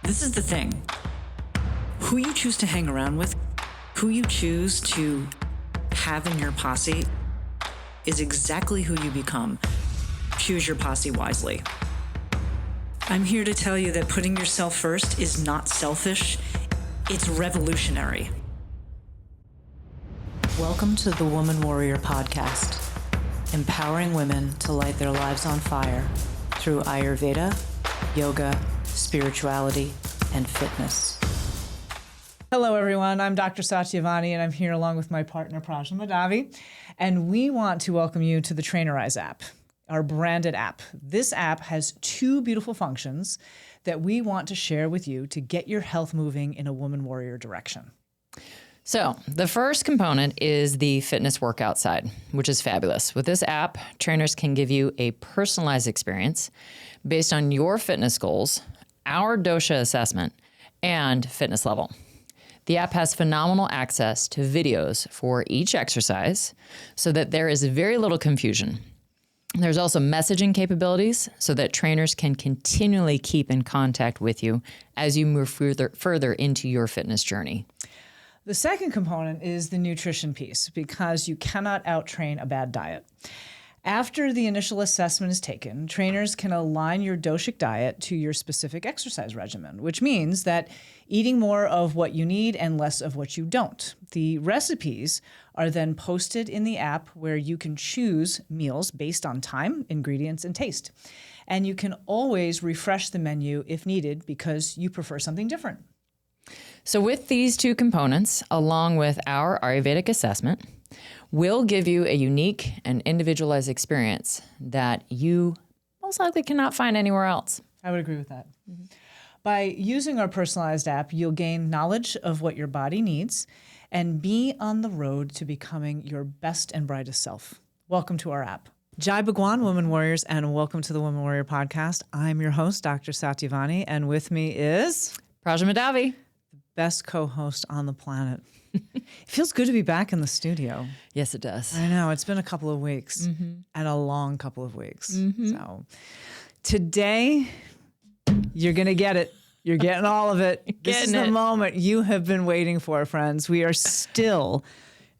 This is the thing. Who you choose to hang around with, who you choose to have in your posse is exactly who you become. Choose your posse wisely. I'm here to tell you that putting yourself first is not selfish, it's revolutionary. Welcome to the Woman Warrior Podcast, empowering women to light their lives on fire through Ayurveda, yoga, spirituality, and fitness. Hello, everyone. I'm Dr. Satyavani, and I'm here along with my partner, Prajna, and we want to welcome you to the Trainerize app, our branded app. This app has two beautiful functions that we want to share with you to get your health moving in a woman warrior direction. So the first component is the fitness workout side, which is fabulous. With this app, trainers can give you a personalized experience based on your fitness goals, our dosha assessment, and fitness level. The app has phenomenal access to videos for each exercise so that there is very little confusion. There's also messaging capabilities so that trainers can continually keep in contact with you as you move further into your fitness journey. The second component is the nutrition piece, because you cannot out-train a bad diet. After the initial assessment is taken, trainers can align your doshic diet to your specific exercise regimen, which means that eating more of what you need and less of what you don't. The recipes are then posted in the app where you can choose meals based on time, ingredients, and taste. And you can always refresh the menu if needed because you prefer something different. So with these two components, along with our Ayurvedic assessment, we'll give you a unique and individualized experience that you most likely cannot find anywhere else. I would agree with that. Mm-hmm. By using our personalized app, you'll gain knowledge of what your body needs and be on the road to becoming your best and brightest self. Welcome to our app. Jai Bhagwan, Women Warriors, and welcome to the Women Warrior Podcast. I'm your host, Dr. Satyavani, and with me is Prajna, best co-host on the planet. It feels good to be back in the studio. Yes, it does. I know. It's been a couple of weeks and a long couple of weeks. So today, you're going to get it. You're getting all of it. This is the moment you have been waiting for, friends. We are still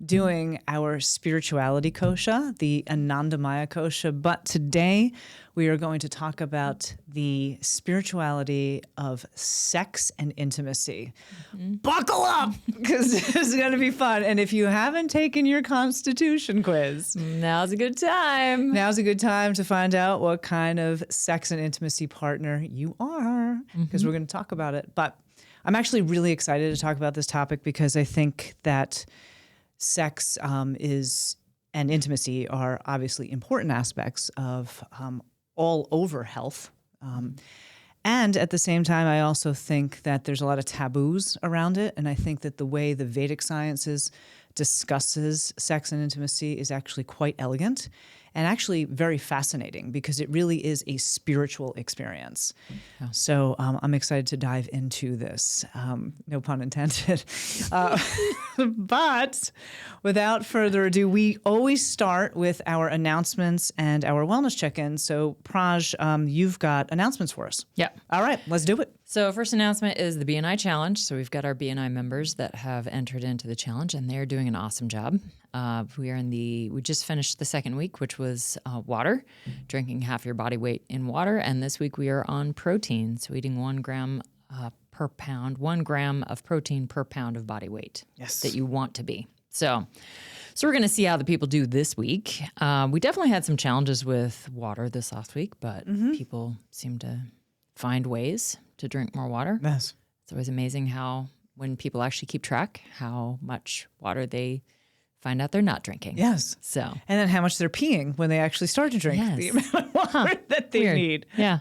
doing our spirituality kosha, the Anandamaya kosha, but today we are going to talk about the spirituality of sex and intimacy. Buckle up, because this is going to be fun. And if you haven't taken your Constitution quiz, now's a good time. Now's a good time to find out what kind of sex and intimacy partner you are, because we're going to talk about it. But I'm actually really excited to talk about this topic because I think that sex and intimacy are obviously important aspects of all over health. And at the same time, I also think that there's a lot of taboos around it. And I think that the way the Vedic sciences discusses sex and intimacy is actually quite elegant and actually very fascinating because it really is a spiritual experience. Yeah. So I'm excited to dive into this. No pun intended. But without further ado, we always start with our announcements and our wellness check-in. So Praj, you've got announcements for us. Yeah. All right, let's do it. So first announcement is the BNI Challenge. So we've got our BNI members that have entered into the challenge, and they're doing an awesome job. We just finished the second week, which was water, drinking half your body weight in water. And this week we are on protein, so eating 1 gram per pound, 1 gram of protein per pound of body weight that you want to be. So we're going to see how the people do this week. We definitely had some challenges with water this last week, but people seem to find ways to drink more water. Yes. It's always amazing how when people actually keep track, how much water they find out they're not drinking. Yes. So. And then how much they're peeing when they actually start to drink the amount of water that they need. Yeah.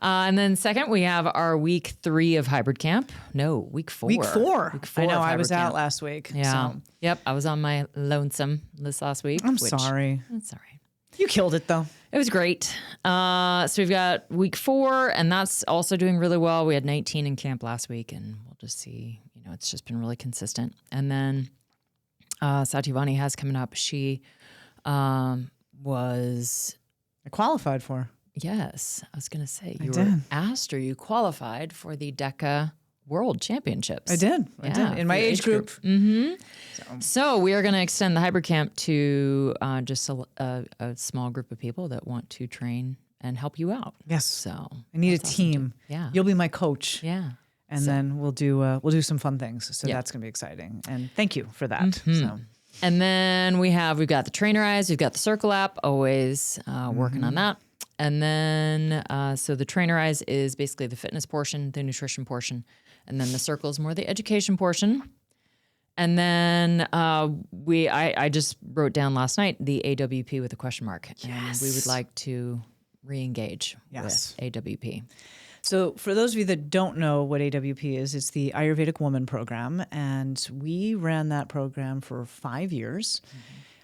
And then second, we have our week 3 of hybrid camp. No, week 4. Week 4. Week 4 I know, I was camp. out last week. Yeah. So. Yep. I was on my lonesome this last week. I'm sorry. That's all right. You killed it, though. It was great. So we've got week 4, and that's also doing really well. We had 19 in camp last week, and we'll just see. It's just been really consistent. And then Satyavani has coming up. She was I qualified for. Yes, I was going to say you were did. asked or you qualified for the DECA World Championships. I did. In my age group. So we are going to extend the hybrid camp to just a small group of people that want to train and help you out. Yes. So I need a that's awesome team. too. Yeah. You'll be my coach. Yeah. And then we'll do some fun things. So Yeah. that's going to be exciting. And thank you for that. So And then we've got the Trainer Eyes, we've got the Circle app, always working on that. And then, so the Trainer Eyes is basically the fitness portion, the nutrition portion. And then the Circle is more the education portion. And then I just wrote down last night the AWP with a question mark. And we would like to re-engage with AWP. So for those of you that don't know what AWP is, it's the Ayurvedic Woman Program. And we ran that program for 5 years,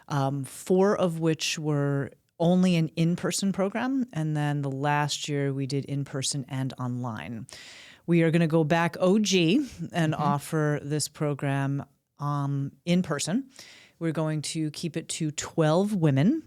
4 of which were only an in-person program. And then the last year we did in-person and online. We are going to go back OG and offer this program in person. We're going to keep it to 12 women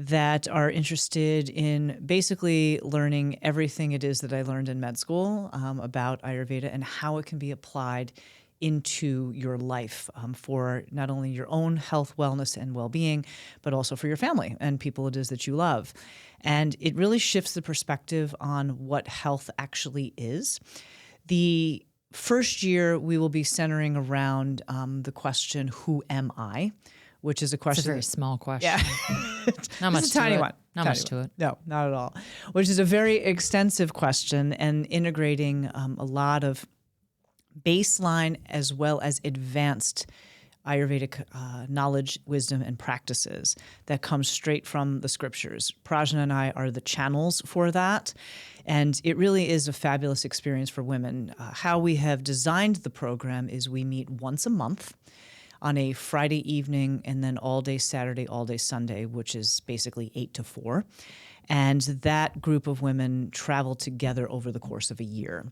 that are interested in basically learning everything it is that I learned in med school about Ayurveda and how it can be applied into your life for not only your own health, wellness, and well-being, but also for your family and people it is that you love. And it really shifts the perspective on what health actually is. The first year, we will be centering around the question, who am I? Which is a question. It's a very small question. Yeah. Not much It's a tiny to it. one. Not Tiny much to one. it. No, not at all. Which is a very extensive question and integrating a lot of baseline as well as advanced Ayurvedic knowledge, wisdom, and practices that comes straight from the scriptures. Prajna and I are the channels for that. And it really is a fabulous experience for women. How we have designed the program is we meet once a month on a Friday evening and then all day Saturday, all day Sunday, which is basically 8 to 4. And that group of women travel together over the course of a year.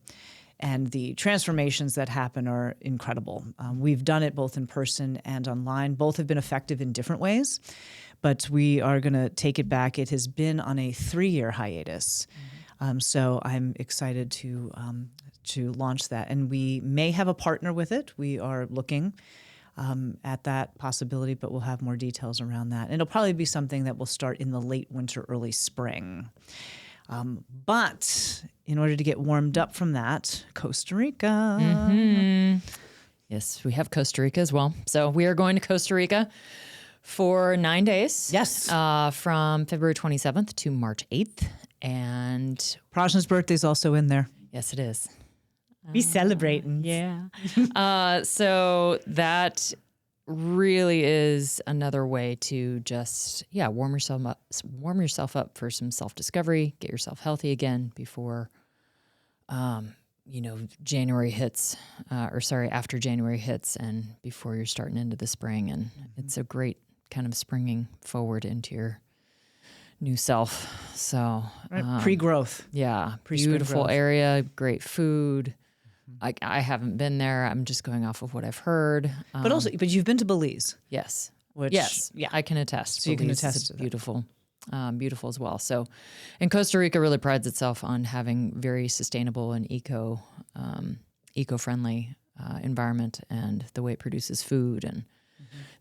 And the transformations that happen are incredible. We've done it both in person and online. Both have been effective in different ways, but we are going to take it back. It has been on a 3-year hiatus. So I'm excited to launch that. And we may have a partner with it. We are looking at that possibility, but we'll have more details around that. And it'll probably be something that will start in the late winter, early spring. But in order to get warmed up from that, Costa Rica. Yes, we have Costa Rica as well. So we are going to Costa Rica for 9 days. Yes. From February 27th to March 8th. And Prajna's birthday is also in there. yes, it is. Be celebrating. Yeah. So that really is another way to just, warm yourself up for some self-discovery, get yourself healthy again before, January hits, after January hits and before you're starting into the spring. And it's a great kind of springing forward into your new self. So Pre-growth. yeah, Pre-spring beautiful growth. area, great food. I haven't been there. I'm just going off of what I've heard. But you've been to Belize. Yes. Which, yes. yeah. I can attest. So you can Belize is attest to that. beautiful, beautiful as well. So, and Costa Rica really prides itself on having very sustainable and eco-friendly environment and the way it produces food and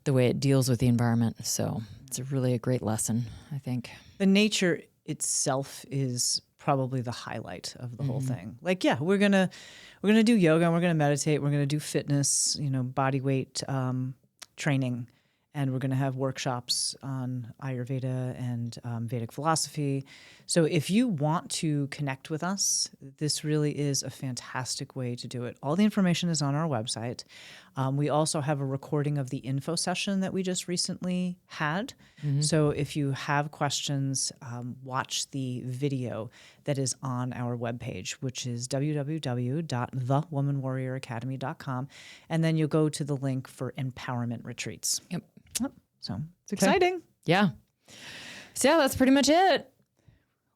the way it deals with the environment. So it's really a great lesson, I think. The nature itself is probably the highlight of the whole thing. Like, we're gonna do yoga and we're gonna meditate. We're gonna do fitness, body weight training, and we're gonna have workshops on Ayurveda and Vedic philosophy. So if you want to connect with us, this really is a fantastic way to do it. All the information is on our website. We also have a recording of the info session that we just recently had. So if you have questions, watch the video that is on our webpage, which is www.thewomanwarrioracademy.com. And then you'll go to the link for empowerment retreats. Yep. So it's exciting. Yeah. So that's pretty much it.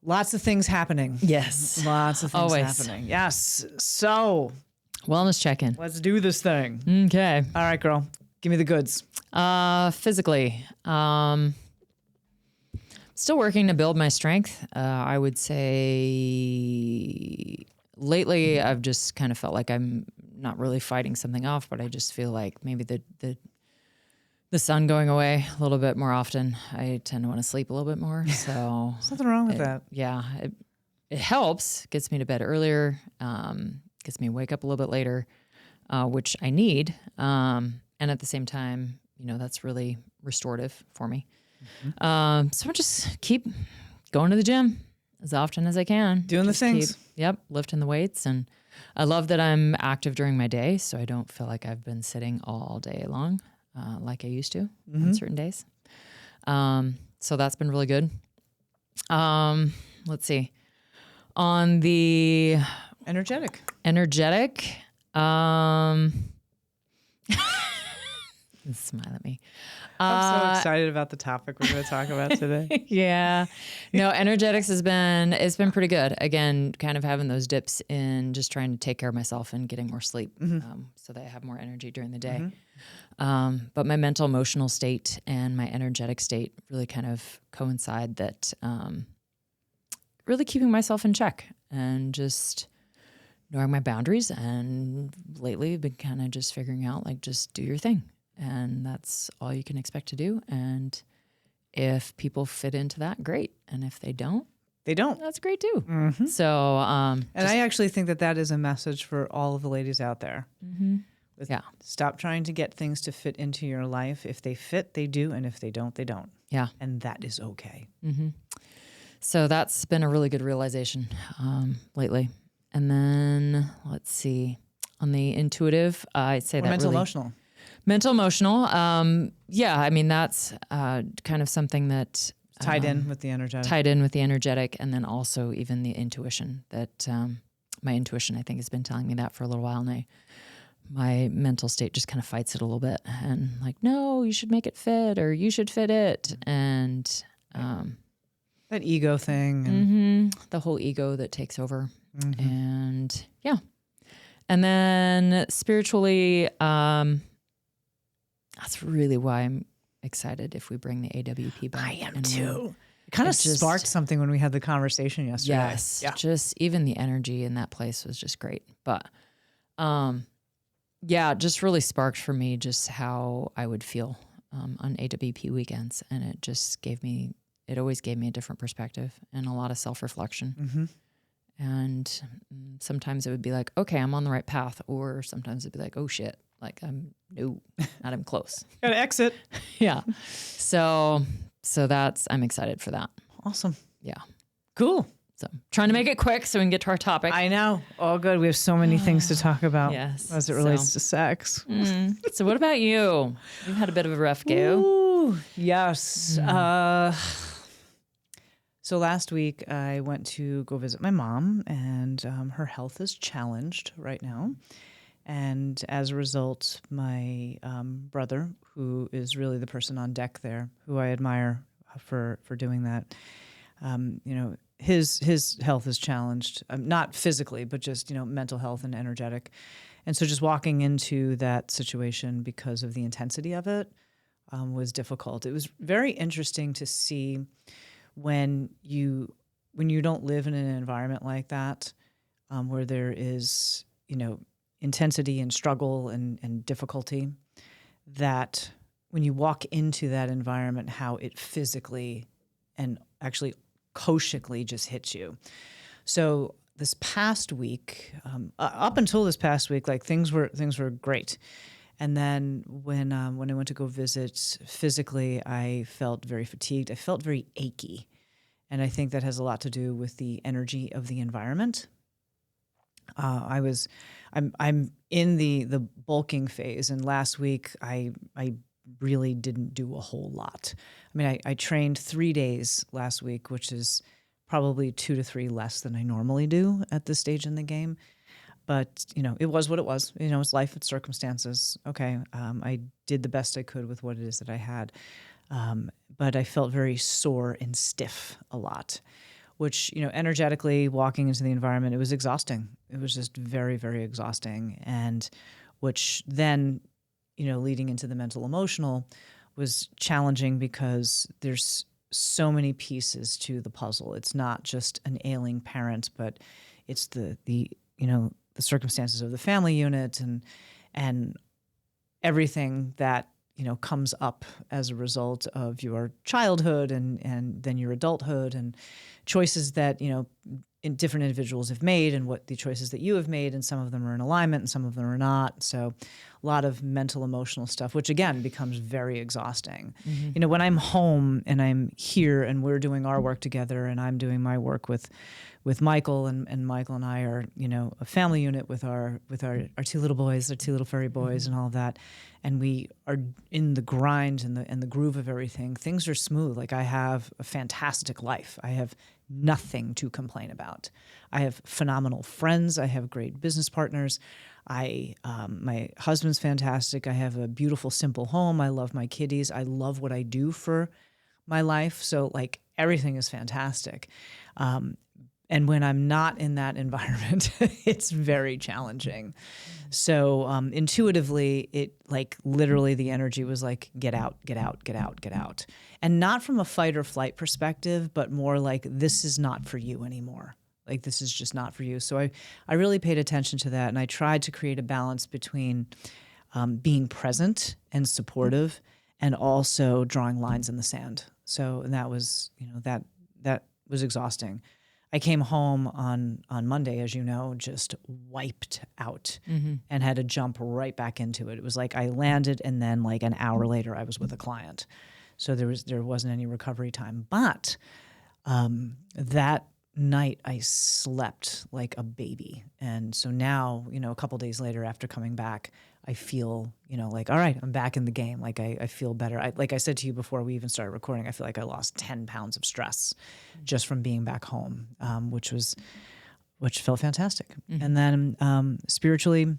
Lots of things happening. Yes. Lots of things Always. happening. Yes. So Wellness check-in. let's do this thing. Okay. All right, girl. Give me the goods. Physically, Still working to build my strength. I would say lately I've just kind of felt like I'm not really fighting something off, but I just feel like maybe the sun going away a little bit more often. I tend to want to sleep a little bit more. So There's nothing wrong with that. Yeah, it helps. Gets me to bed earlier. Gets me to wake up a little bit later, which I need. And at the same time, that's really restorative for me. Mm-hmm. So I just keep going to the gym as often as I can. Doing the things. Lifting the weights. And I love that I'm active during my day, so I don't feel like I've been sitting all day long like I used to on certain days. So that's been really good. Let's see. On the energetic, smile at me. I'm so excited about the topic we're going to talk about today. Yeah. No, energetics it's been pretty good. Again, kind of having those dips in just trying to take care of myself and getting more sleep so that I have more energy during the day. But my mental, emotional state and my energetic state really kind of coincide that really keeping myself in check and just knowing my boundaries. And lately I've been kind of just figuring out, like, just do your thing. And that's all you can expect to do. And if people fit into that, great. And if they don't, that's great too. Mm-hmm. So, and I actually think that is a message for all of the ladies out there. Mm-hmm. Stop trying to get things to fit into your life. If they fit, they do. And if they don't, they don't. Yeah. And that is okay. Mm-hmm. So that's been a really good realization lately. And then let's see, on the intuitive, I'd say that mental emotional. Yeah, I mean, that's kind of something that tied in with the energetic. And then also even the intuition that my intuition, I think, has been telling me that for a little while now. My mental state just kind of fights it a little bit and like, no, you should make it fit or you should fit it. And that ego thing. And the whole ego that takes over. Mm-hmm. And yeah. And then spiritually, that's really why I'm excited if we bring the AWP back. I am too. It kind of sparked something when we had the conversation yesterday. Yes. Yeah. Just even the energy in that place was just great. But just really sparked for me just how I would feel on AWP weekends. And it just always gave me a different perspective and a lot of self-reflection. Mm-hmm. And sometimes it would be like, okay, I'm on the right path. Or sometimes it'd be like, oh shit, like not even close. Gotta exit. Yeah. So I'm excited for that. Awesome. Yeah. Cool. So trying to make it quick so we can get to our topic. I know. All good. We have so many things to talk about. Yes. As it relates to sex. So what about you? You've had a bit of a rough go. Ooh, yes. So last week I went to go visit my mom, and her health is challenged right now. And as a result, my brother, who is really the person on deck there, who I admire for doing that, his health is challenged, not physically, but just, mental health and energetic. And so just walking into that situation because of the intensity of it was difficult. It was very interesting to see when you don't live in an environment like that, where there is, intensity and struggle and difficulty, that when you walk into that environment, how it physically and actually koshically just hits you. So this past week, up until this past week, like things were great. And then when I went to go visit physically, I felt very fatigued. I felt very achy. And I think that has a lot to do with the energy of the environment. I'm in the bulking phase, and last week I really didn't do a whole lot. I mean, I trained 3 days last week, which is probably 2 to 3 less than I normally do at this stage in the game. But, it was what it was. It's life, it's circumstances. Okay, I did the best I could with what it is that I had. But I felt very sore and stiff a lot, which, energetically walking into the environment, it was exhausting. It was just very, very exhausting. And which then, leading into the mental emotional was challenging because there's so many pieces to the puzzle. It's not just an ailing parent, but it's the circumstances of the family unit and everything that comes up as a result of your childhood and then your adulthood and choices that different individuals have made and what the choices that you have made, and some of them are in alignment and some of them are not. So a lot of mental, emotional stuff, which again becomes very exhausting. Mm-hmm. When I'm home and I'm here and we're doing our work together and I'm doing my work with Michael and Michael and I are, a family unit with our two little boys, our two little furry boys, mm-hmm. and all of that. And we are in the grind and the groove of everything. Things are smooth. Like, I have a fantastic life. I have nothing to complain about. I have phenomenal friends. I have great business partners. My husband's fantastic. I have a beautiful, simple home. I love my kiddies. I love what I do for my life. So like, everything is fantastic. And when I'm not in that environment, it's very challenging. So intuitively, it literally the energy was like, get out, get out, get out, get out. And not from a fight or flight perspective, but more like, this is not for you anymore. Like, this is just not for you. So I really paid attention to that. And I tried to create a balance between being present and supportive and also drawing lines in the sand. So, and that was, that was exhausting. I came home on Monday, as you know, just wiped out, mm-hmm. and had to jump right back into it. It was like I landed and then like an hour later I was with a client. So there wasn't any recovery time. But that night I slept like a baby. And so now, a couple days later after coming back, I feel, like, all right, I'm back in the game. Like I feel better. Like I said to you before we even started recording, I feel like I lost 10 pounds of stress just from being back home, which felt fantastic. Mm-hmm. And then spiritually,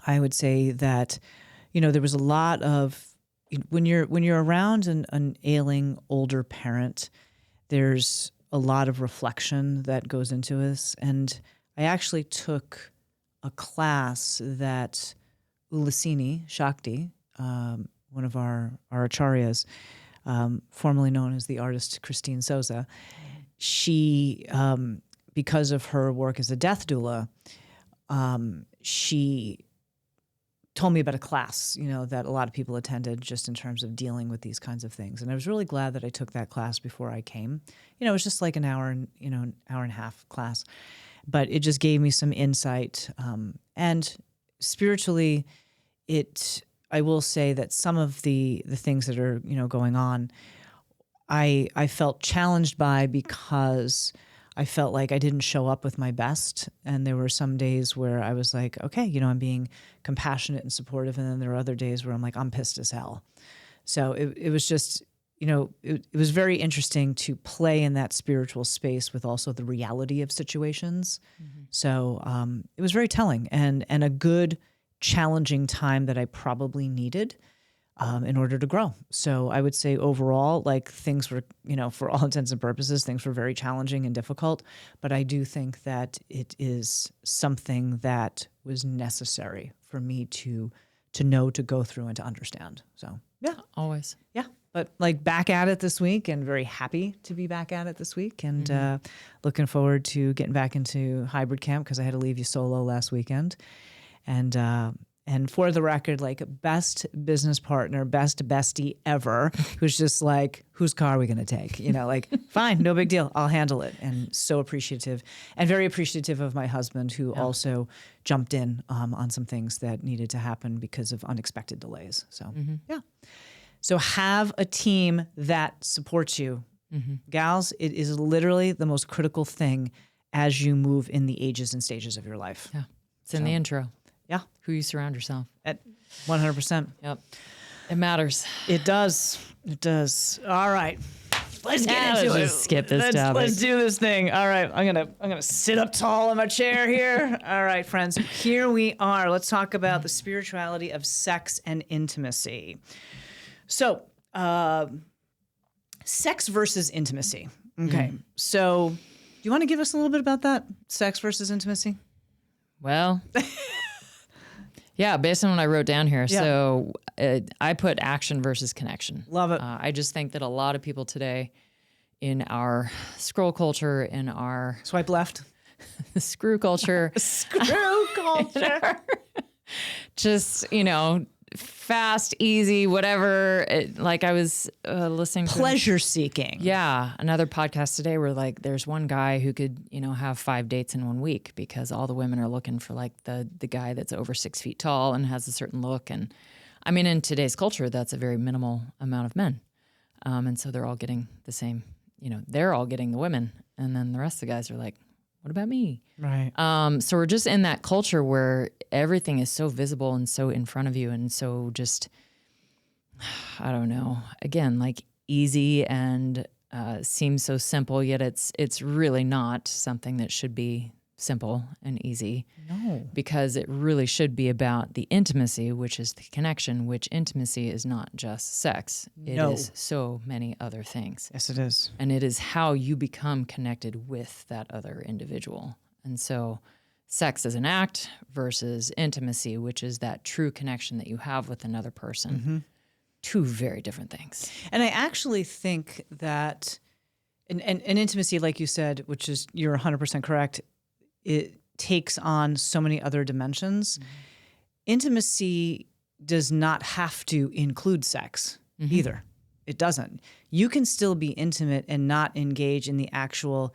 I would say that, there was a lot of, when you're around an ailing older parent, there's a lot of reflection that goes into this. And I actually took a class that Shiva Shakti, one of our acharyas, formerly known as the artist Christine Souza, she, because of her work as a death doula, she told me about a class, that a lot of people attended just in terms of dealing with these kinds of things. And I was really glad that I took that class before I came. It was just like an hour and a half class, but it just gave me some insight. And spiritually, I will say that some of the things that are, going on, I felt challenged by, because I felt like I didn't show up with my best. And there were some days where I was like, okay, I'm being compassionate and supportive. And then there were other days where I'm like, I'm pissed as hell. So it was just, it was very interesting to play in that spiritual space with also the reality of situations. Mm-hmm. So it was very telling and a good, challenging time that I probably needed in order to grow. So I would say overall, like, things were, for all intents and purposes, things were very challenging and difficult. But I do think that it is something that was necessary for me to know, to go through, and to understand. So yeah, always. Yeah. But like, back at it this week, and very happy to be back at it this week, and mm-hmm. Looking forward to getting back into hybrid camp, because I had to leave you solo last weekend. And for the record, like, best business partner, best bestie ever, who's just like, whose car are we going to take? Like, fine, no big deal. I'll handle it. And so appreciative, and very appreciative of my husband, who also jumped in on some things that needed to happen because of unexpected delays. So, mm-hmm. yeah. So have a team that supports you. Mm-hmm. Gals, it is literally the most critical thing as you move in the ages and stages of your life. Yeah. It's in the intro. Yeah. Who you surround yourself. At 100%. Yep. It matters. It does. It does. All right. Let's get into it. Skip this topic. Let's do this thing. All right. I'm gonna sit up tall in my chair here. All right, friends. Here we are. Let's talk about the spirituality of sex and intimacy. So, sex versus intimacy. Okay. So, do you want to give us a little bit about that? Sex versus intimacy? Well, Yeah, based on what I wrote down here. Yeah. So I put action versus connection. Love it. I just think that a lot of people today in our scroll culture, in our Swipe left. screw culture, Screw culture. just, fast, easy, whatever. Like I was listening to Pleasure seeking. Yeah, another podcast today where like there's one guy who could, have 5 dates in 1 week because all the women are looking for like the guy that's over 6 feet tall and has a certain look. And I mean, in today's culture, that's a very minimal amount of men. And so they're all getting the same, they're all getting the women. And then the rest of the guys are like, what about me? Right. So we're just in that culture where everything is so visible and so in front of you and so just, I don't know, again, like easy and seems so simple, yet it's really not something that should be simple and easy. No. Because it really should be about the intimacy, which is the connection, which intimacy is not just sex. It is so many other things. Yes, it is. And it is how you become connected with that other individual. And so sex is an act versus intimacy, which is that true connection that you have with another person. Mm-hmm. Two very different things. And I actually think that an intimacy, like you said, which is, you're 100% correct, it takes on so many other dimensions. Mm-hmm. Intimacy does not have to include sex either. It doesn't. You can still be intimate and not engage in the actual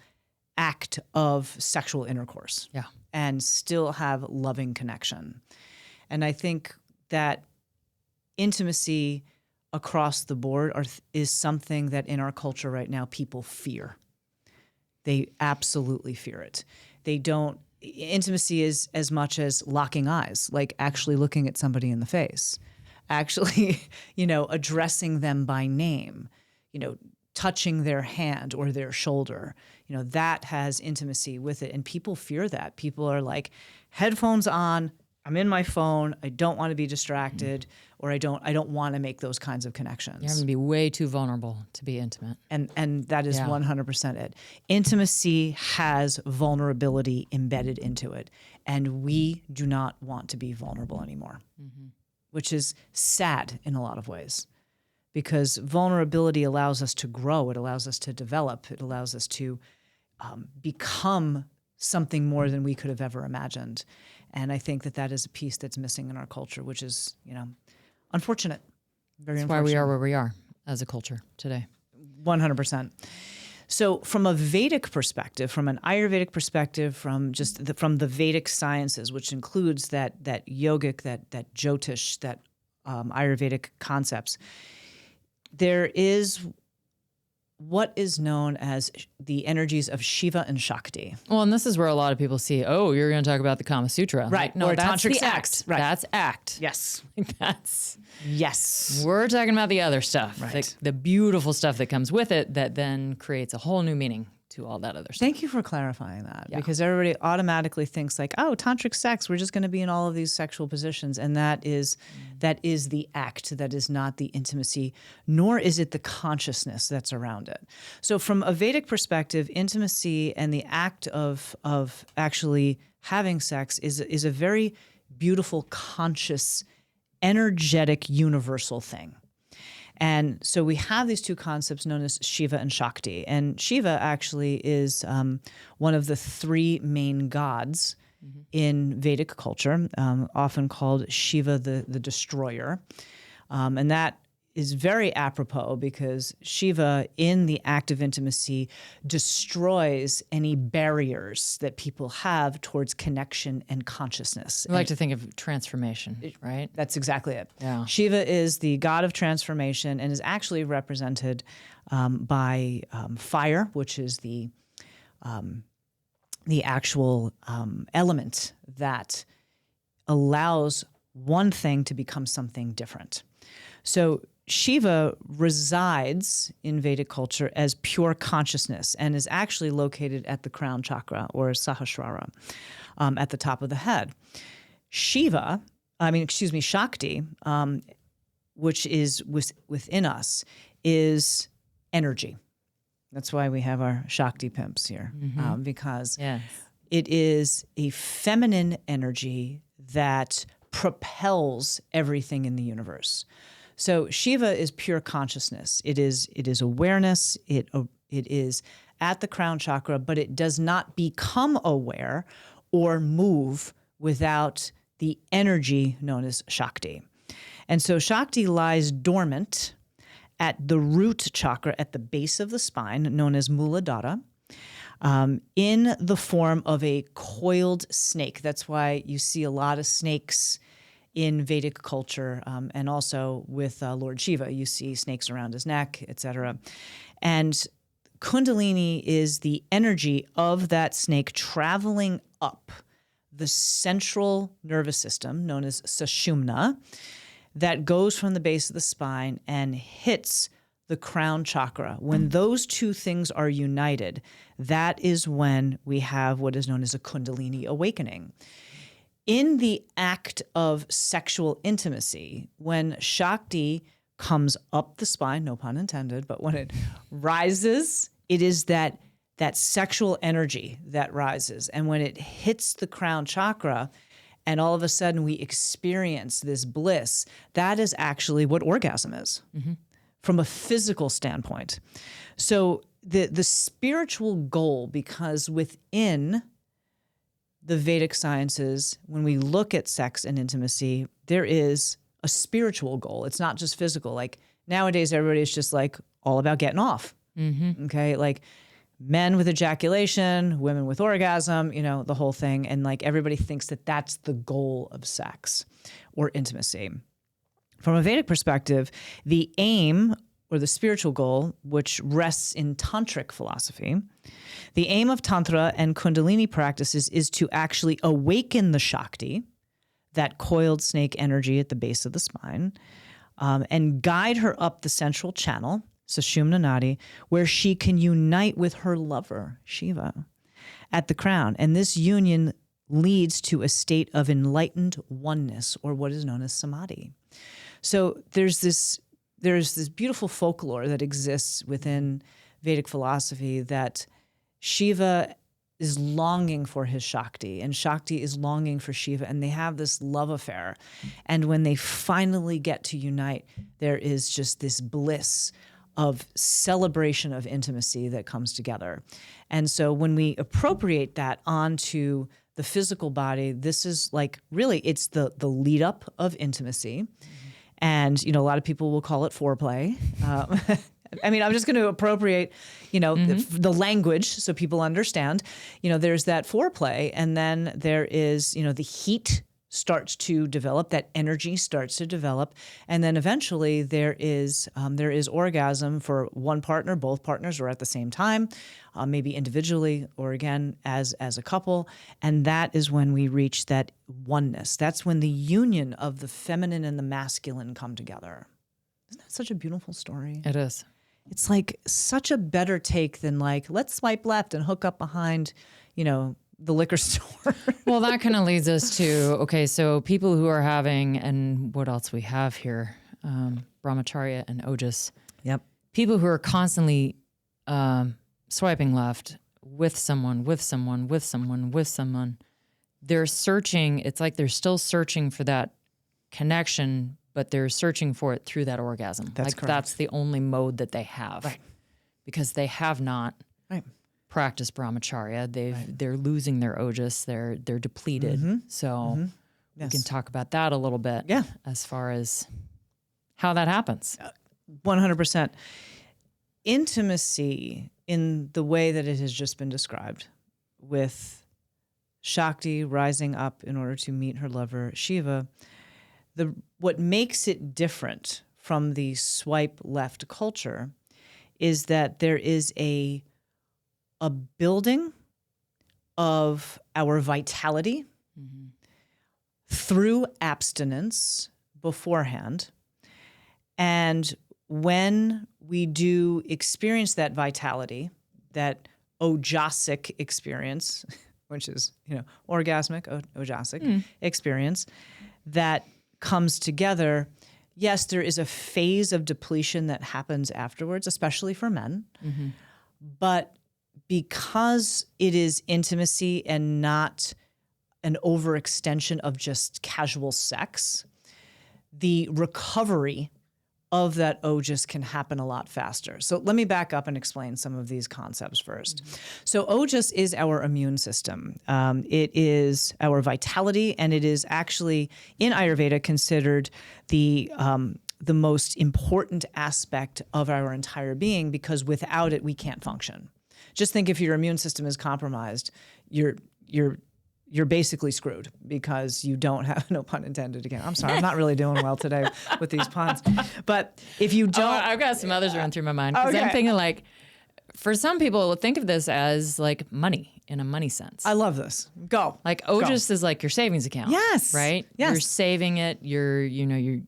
act of sexual intercourse. Yeah. And still have loving connection. And I think that intimacy across the board is something that in our culture right now people fear. They absolutely fear it. They don't. Intimacy is as much as locking eyes, like actually looking at somebody in the face, actually, addressing them by name, touching their hand or their shoulder, that has intimacy with it. And people fear that. People are like, headphones on, I'm in my phone, I don't want to be distracted, or I don't want to make those kinds of connections. You're having to be way too vulnerable to be intimate. And that is 100% it. Intimacy has vulnerability embedded into it. And we do not want to be vulnerable anymore, which is sad in a lot of ways. Because vulnerability allows us to grow. It allows us to develop. It allows us to become something more than we could have ever imagined. And I think that is a piece that's missing in our culture, which is, unfortunate. Very unfortunate. That's why we are where we are as a culture today. 100%. So from a Vedic perspective, from an Ayurvedic perspective, from the Vedic sciences, which includes that yogic, that Jyotish, that Ayurvedic concepts, there is what is known as the energies of Shiva and Shakti. Well, and this is where a lot of people see, oh, you're going to talk about the Kama Sutra. Right. Like, no, or that's tantric the sex. act. Right. That's act. Yes. Yes. We're talking about the other stuff, right. the beautiful stuff that comes with it that then creates a whole new meaning to all that other stuff. Thank you for clarifying that, because everybody automatically thinks like, oh, tantric sex, we're just going to be in all of these sexual positions. And that is the act. That is not the intimacy, nor is it the consciousness that's around it. So from a Vedic perspective, intimacy and the act of actually having sex is a very beautiful, conscious, energetic, universal thing. And so we have these two concepts known as Shiva and Shakti. And Shiva actually is one of the three main gods in Vedic culture, often called Shiva the destroyer. And that is very apropos because Shiva, in the act of intimacy, destroys any barriers that people have towards connection and consciousness. We like to think of transformation, right? That's exactly it. Yeah. Shiva is the god of transformation and is actually represented by fire, which is the actual element that allows one thing to become something different. So Shiva resides in Vedic culture as pure consciousness and is actually located at the crown chakra, or Sahasrara, at the top of the head. Shakti, which is within us, is energy. That's why we have our Shakti pimps here, because it is a feminine energy that propels everything in the universe. So Shiva is pure consciousness. It is awareness. It is at the crown chakra, but it does not become aware or move without the energy known as Shakti. And so Shakti lies dormant at the root chakra at the base of the spine, known as Muladhara, in the form of a coiled snake. That's why you see a lot of snakes in Vedic culture, and also with Lord Shiva. You see snakes around his neck, etc. And Kundalini is the energy of that snake traveling up the central nervous system, known as Sushumna, that goes from the base of the spine and hits the crown chakra. When those two things are united, that is when we have what is known as a Kundalini awakening. In the act of sexual intimacy, when Shakti comes up the spine, no pun intended, but when it rises, it is that sexual energy that rises. And when it hits the crown chakra, and all of a sudden we experience this bliss, that is actually what orgasm is from a physical standpoint. So the spiritual goal, because within the Vedic sciences, when we look at sex and intimacy, there is a spiritual goal. It's not just physical. Like nowadays, everybody's just like all about getting off. Okay. Like men with ejaculation, women with orgasm, the whole thing. And like everybody thinks that that's the goal of sex or intimacy. From a Vedic perspective, the aim or the spiritual goal, which rests in tantric philosophy, the aim of Tantra and Kundalini practices is to actually awaken the Shakti, that coiled snake energy at the base of the spine, and guide her up the central channel, Sushumna Nadi, where she can unite with her lover, Shiva, at the crown. And this union leads to a state of enlightened oneness, or what is known as samadhi. So there's this beautiful folklore that exists within Vedic philosophy that Shiva is longing for his Shakti, and Shakti is longing for Shiva, and they have this love affair. And when they finally get to unite, there is just this bliss of celebration of intimacy that comes together. And so when we appropriate that onto the physical body, this is like really, it's the lead up of intimacy. And, a lot of people will call it foreplay. I mean, I'm just going to appropriate, the language so people understand. There's that foreplay, and then there is, the heat starts to develop, that energy starts to develop, and then eventually there is orgasm for one partner, both partners, or at the same time, maybe individually or again as a couple, and that is when we reach that oneness. That's when the union of the feminine and the masculine come together. Isn't that such a beautiful story? It is. It's like such a better take than like, let's swipe left and hook up behind, the liquor store. Well, that kind of leads us to, okay, so people who are having, and what else we have here, Brahmacharya and Ojas. Yep. People who are constantly swiping left with someone, they're searching, it's like they're still searching for that connection, but they're searching for it through that orgasm. That's correct. That's the only mode that they have. Right. Because they have not practiced Brahmacharya. They're losing their Ojas. They're depleted. So we can talk about that a little bit. Yeah. As far as how that happens. 100%. Intimacy in the way that it has just been described, with Shakti rising up in order to meet her lover Shiva, what makes it different from the swipe left culture is that there is a building of our vitality through abstinence beforehand. And when we do experience that vitality, that ojasic experience, which is, orgasmic, ojasic experience, that comes together, yes, there is a phase of depletion that happens afterwards, especially for men. But because it is intimacy and not an overextension of just casual sex, the recovery of that Ojas can happen a lot faster. So let me back up and explain some of these concepts first. So Ojas is our immune system. It is our vitality, and it is actually in Ayurveda considered the most important aspect of our entire being, because without it, we can't function. Just think, if your immune system is compromised, you're basically screwed, because you don't have, no pun intended again. I'm sorry, I'm not really doing well today with these puns. But if you don't... I've got some others running through my mind, because I'm thinking, like, for some people, think of this as like money, in a money sense. I love this. Go. Like Ojas is like your savings account. Yes. Right? Yes. You're saving it. You're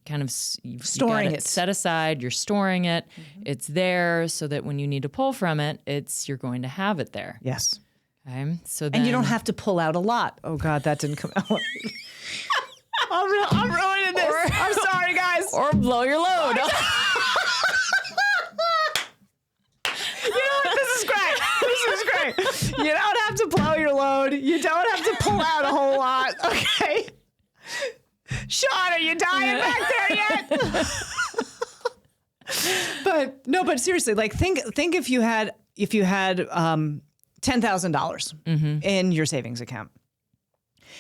kind of storing it. Set aside. You're storing it. It's there so that when you need to pull from it, you're going to have it there. Yes. Okay. So then, And you don't have to pull out a lot. Oh God, that didn't come out. I'm ruining this. I'm sorry, guys. Or blow your load. You know what? This is great. This is great. You don't have to blow your load. You don't have to pull out a whole lot. Okay. Sean, are you dying back there yet? But seriously, like think if you had $10,000 in your savings account.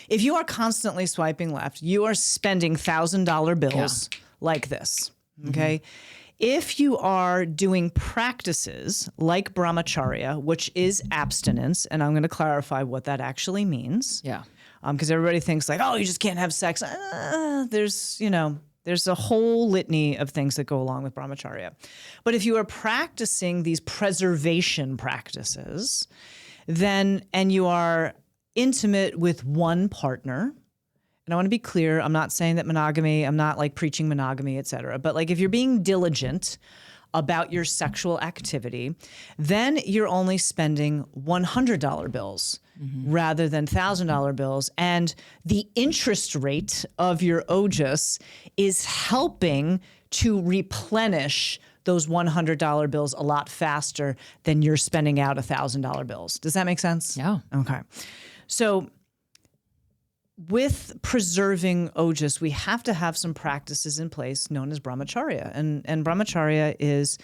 If you are constantly swiping left, you are spending $1,000 bills like this. Okay. If you are doing practices like Brahmacharya, which is abstinence, and I'm going to clarify what that actually means. Yeah. Because everybody thinks like, oh, you just can't have sex. There's a whole litany of things that go along with Brahmacharya. But if you are practicing these preservation practices, and you are intimate with one partner, and I want to be clear, I'm not saying that monogamy, I'm not like preaching monogamy, et cetera. But like if you're being diligent about your sexual activity, then you're only spending $100 bills rather than $1,000 bills. And the interest rate of your Ojas is helping to replenish those $100 bills a lot faster than you're spending out $1,000 bills. Does that make sense? Yeah. Okay. So with preserving Ojas, we have to have some practices in place known as Brahmacharya. And Brahmacharya is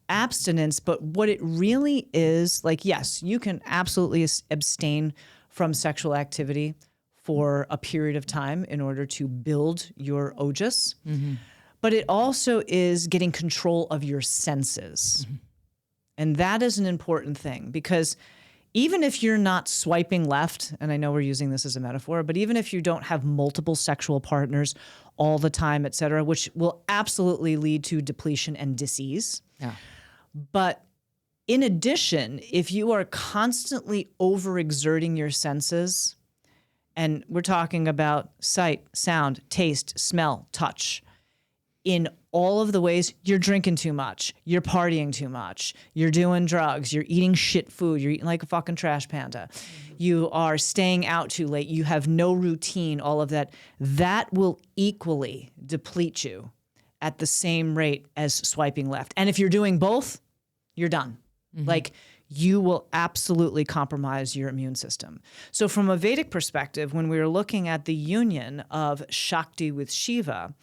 abstinence, but what it really is, like, yes, you can absolutely abstain from sexual activity for a period of time in order to build your Ojas. But it also is getting control of your senses. And that is an important thing, because even if you're not swiping left, and I know we're using this as a metaphor, but even if you don't have multiple sexual partners all the time, et cetera, which will absolutely lead to depletion and disease. Yeah. But in addition, if you are constantly overexerting your senses, and we're talking about sight, sound, taste, smell, touch, in all of the ways, you're drinking too much, you're partying too much, you're doing drugs, you're eating shit food, you're eating like a fucking trash panda, you are staying out too late, you have no routine, all of that, that will equally deplete you at the same rate as swiping left. And if you're doing both, you're done. Like, you will absolutely compromise your immune system. So from a Vedic perspective, when we were looking at the union of Shakti with Shiva,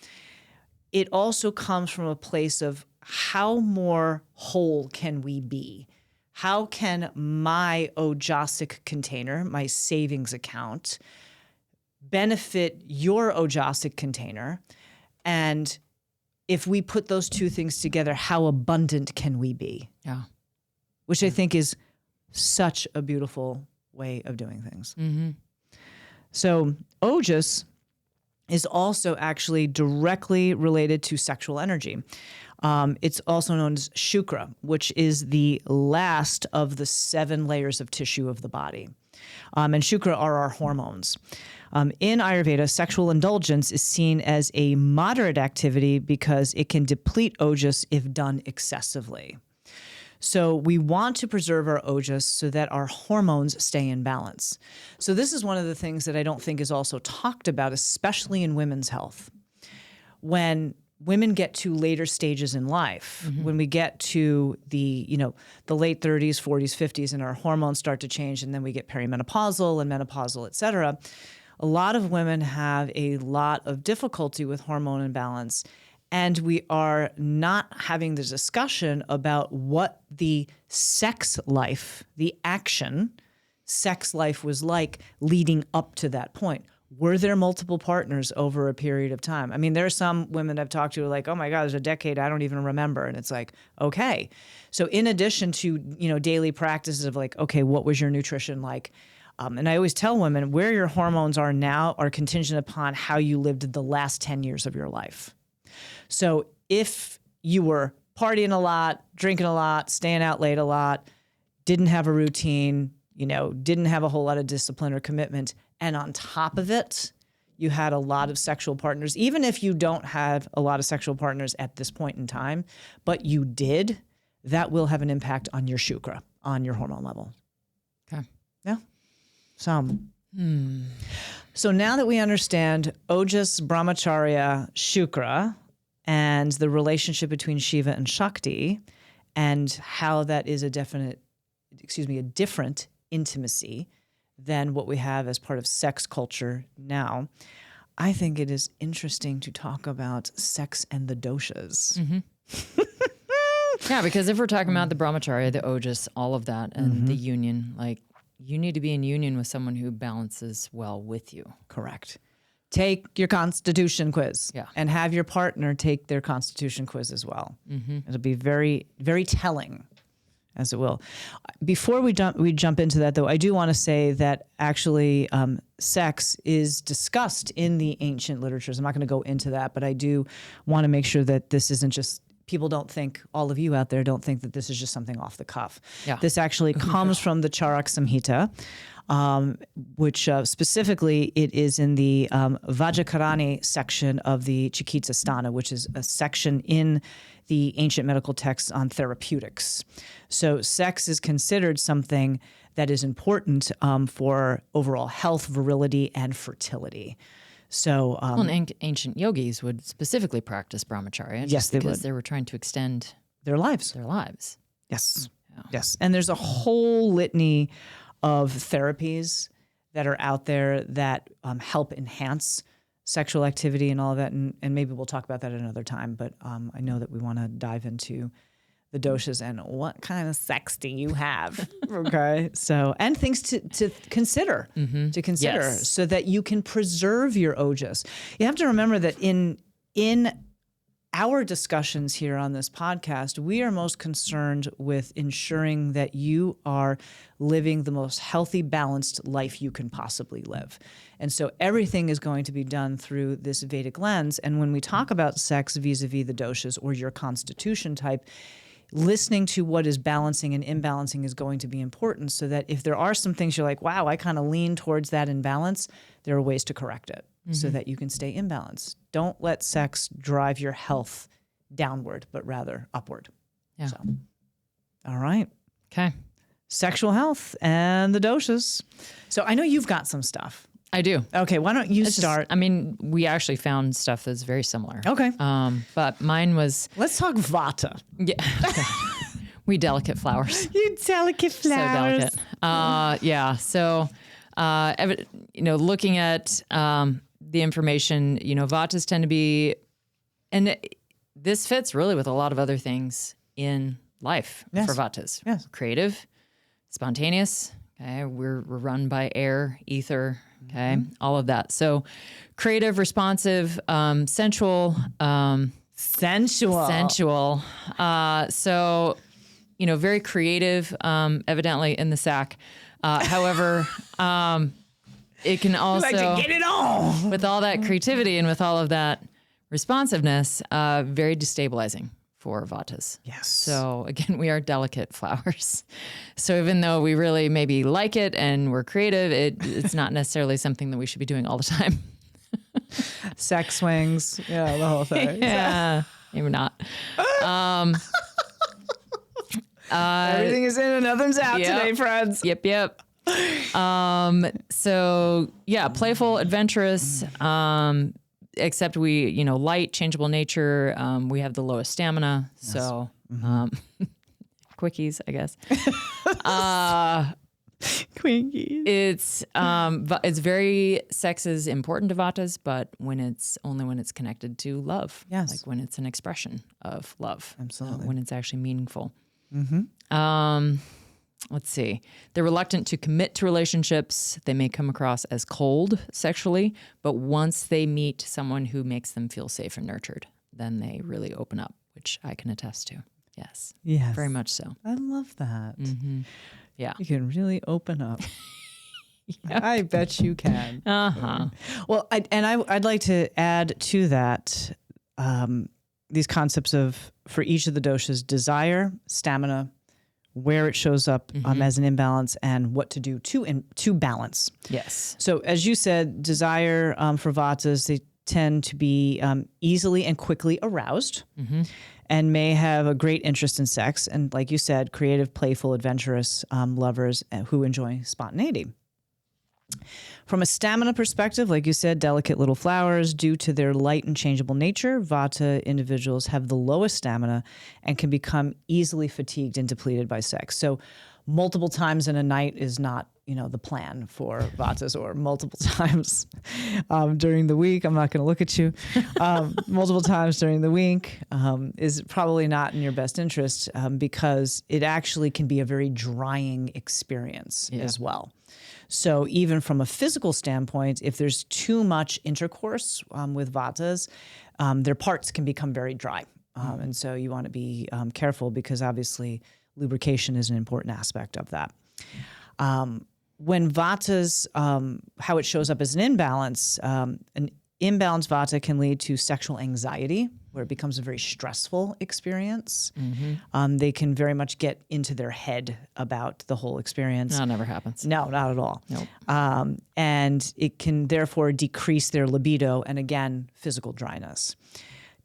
it also comes from a place of how more whole can we be? How can my Ojasic container, my savings account, benefit your Ojasic container? And if we put those two things together, how abundant can we be? Yeah. Which I think is such a beautiful way of doing things. So Ojas is also actually directly related to sexual energy. It's also known as Shukra, which is the last of the 7 layers of tissue of the body. And Shukra are our hormones. In Ayurveda, sexual indulgence is seen as a moderate activity because it can deplete Ojas if done excessively. So we want to preserve our Ojas so that our hormones stay in balance. So this is one of the things that I don't think is also talked about, especially in women's health. When women get to later stages in life, when we get to the late 30s, 40s, 50s, and our hormones start to change, and then we get perimenopausal and menopausal, et cetera, a lot of women have a lot of difficulty with hormone imbalance, and we are not having the discussion about what the sex life, the action sex life was like leading up to that point. Were there multiple partners over a period of time? I mean, there are some women I've talked to who are like, oh my God, there's a decade I don't even remember. And it's like, okay. So in addition to, daily practices of like, okay, what was your nutrition like? And I always tell women where your hormones are now are contingent upon how you lived the last 10 years of your life. So if you were partying a lot, drinking a lot, staying out late a lot, didn't have a routine, didn't have a whole lot of discipline or commitment, and on top of it, you had a lot of sexual partners, even if you don't have a lot of sexual partners at this point in time, but you did, that will have an impact on your shukra, on your hormone level. Okay. Yeah. So now that we understand Ojas, Brahmacharya, Shukra, and the relationship between Shiva and Shakti, and how that is a different intimacy than what we have as part of sex culture now, I think it is interesting to talk about sex and the doshas. Mm-hmm. Yeah, because if we're talking about the Brahmacharya, the Ojas, all of that, and the union, like you need to be in union with someone who balances well with you. Correct. Take your constitution quiz and have your partner take their constitution quiz as well. Mm-hmm. It'll be very, very telling, as it will. Before we jump into that, though, I do want to say that actually sex is discussed in the ancient literatures. I'm not going to go into that, but I do want to make sure that this isn't just, people don't think, all of you out there don't think that this is just something off the cuff. Yeah. This actually comes from the Charak Samhita, which specifically it is in the Vajrakarani section of the Chikitsa Sthana, which is a section in the ancient medical texts on therapeutics. So sex is considered something that is important for overall health, virility, and fertility. So, and ancient yogis would specifically practice brahmacharya. Yes, they would. Because they were trying to extend their lives. Yes. Yeah. Yes. And there's a whole litany of therapies that are out there that help enhance sexual activity and all of that. And maybe we'll talk about that at another time. But I know that we want to dive into the doshas and what kind of sex do you have? Okay. So, and things to consider, Yes. so that you can preserve your ojas. You have to remember that in our discussions here on this podcast, we are most concerned with ensuring that you are living the most healthy, balanced life you can possibly live. And so everything is going to be done through this Vedic lens. And when we talk about sex vis-a-vis the doshas or your constitution type, listening to what is balancing and imbalancing is going to be important, so that if there are some things you're like, wow, I kind of lean towards that imbalance, there are ways to correct it so that you can stay in balance. Don't let sex drive your health downward, but rather upward. Yeah. So, all right. Okay. Sexual health and the doshas. So I know you've got some stuff. I do. Okay, why don't you start? We actually found stuff that's very similar. Okay. But mine was... Let's talk Vata. Yeah. We delicate flowers. You delicate flowers. So delicate. Yeah. So, looking at the information, Vatas tend to be... And this fits really with a lot of other things in life for Vatas. Yes. Creative, spontaneous. Okay. We're run by air, ether. Okay. All of that. So creative, responsive, sensual. Sensual. So, very creative, evidently in the sack. However, it can also, you like to get it on. With all that creativity and with all of that responsiveness, very destabilizing for Vatas. Yes. So again, we are delicate flowers. So even though we really maybe like it and we're creative, it's not necessarily something that we should be doing all the time. Sex swings. Yeah, the whole thing. Yeah, maybe not. Everything is in and nothing's out today, friends. Yep. So yeah, playful, adventurous, except we, light, changeable nature. We have the lowest stamina. Yes. So, quickies, I guess. Quinkies. It's very, sex is important to Vatas, but when it's connected to love. Yes. Like when it's an expression of love. Absolutely. When it's actually meaningful. Let's see. They're reluctant to commit to relationships. They may come across as cold sexually, but once they meet someone who makes them feel safe and nurtured, then they really open up, which I can attest to. Yes. Yes. Very much so. I love that. Yeah. You can really open up. I bet you can. Well, I'd like to add to that these concepts of, for each of the doshas, desire, stamina, where it shows up as an imbalance, and what to do to balance. Yes. So as you said, desire for Vatas, they tend to be easily and quickly aroused and may have a great interest in sex. And like you said, creative, playful, adventurous lovers who enjoy spontaneity. From a stamina perspective, like you said, delicate little flowers. Due to their light and changeable nature, Vata individuals have the lowest stamina and can become easily fatigued and depleted by sex. So multiple times in a night is not, the plan for Vatas, or multiple times during the week. I'm not going to look at you. Multiple times during the week is probably not in your best interest because it actually can be a very drying experience as well. So even from a physical standpoint, if there's too much intercourse with Vatas, their parts can become very dry. And so you want to be careful, because obviously lubrication is an important aspect of that. When Vatas, how it shows up as an imbalance Vata can lead to sexual anxiety, where it becomes a very stressful experience. They can very much get into their head about the whole experience. No, it never happens. No, not at all. Nope. And it can therefore decrease their libido and, again, physical dryness.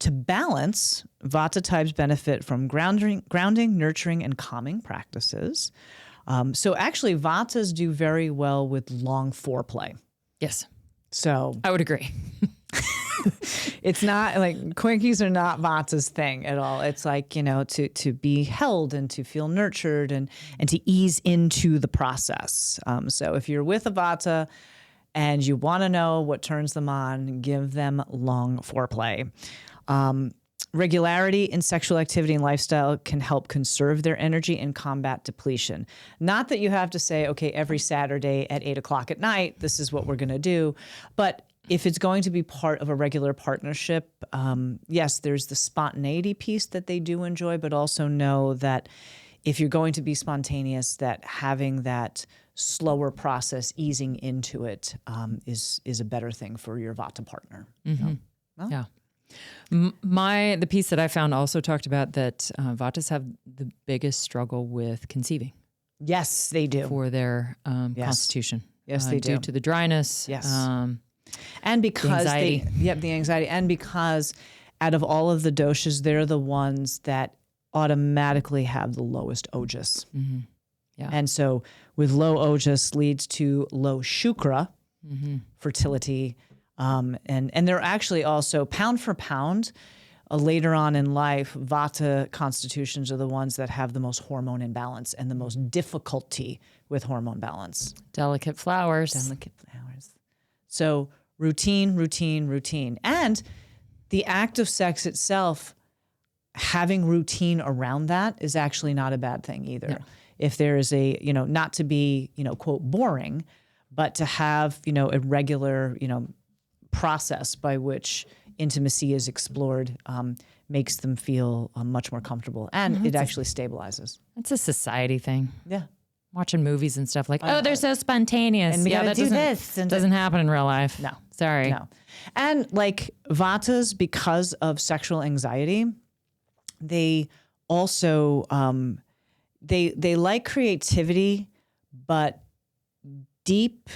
To balance, Vata types benefit from grounding, nurturing, and calming practices. So actually, Vatas do very well with long foreplay. Yes. So I would agree. It's not like quinkies are not Vata's thing at all. It's like, to be held and to feel nurtured and to ease into the process. So if you're with a Vata and you want to know what turns them on, give them long foreplay. Regularity in sexual activity and lifestyle can help conserve their energy and combat depletion. Not that you have to say, okay, every Saturday at 8:00 at night, this is what we're going to do. But if it's going to be part of a regular partnership, yes, there's the spontaneity piece that they do enjoy, but also know that if you're going to be spontaneous, that having that slower process, easing into it, is a better thing for your Vata partner. So, well. Yeah. The piece that I found also talked about that Vatas have the biggest struggle with conceiving. Yes, they do. For their constitution. Yes, they do. Due to the dryness. Yes. And because the anxiety. The anxiety. And because out of all of the doshas, they're the ones that automatically have the lowest ojas. Yeah. And so with low ojas leads to low shukra, fertility. And they're actually also, pound for pound, later on in life, Vata constitutions are the ones that have the most hormone imbalance and the most difficulty with hormone balance. Delicate flowers. So routine. And the act of sex itself, having routine around that is actually not a bad thing either. No. If there is not to be, quote, boring, but to have, a regular, process by which intimacy is explored makes them feel much more comfortable, and it actually stabilizes. It's a society thing. Yeah. Watching movies and stuff like, they're so spontaneous. And we gotta do this. And doesn't happen in real life. No. Sorry. No. And like Vatas, because of sexual anxiety, they also, they like creativity, but deep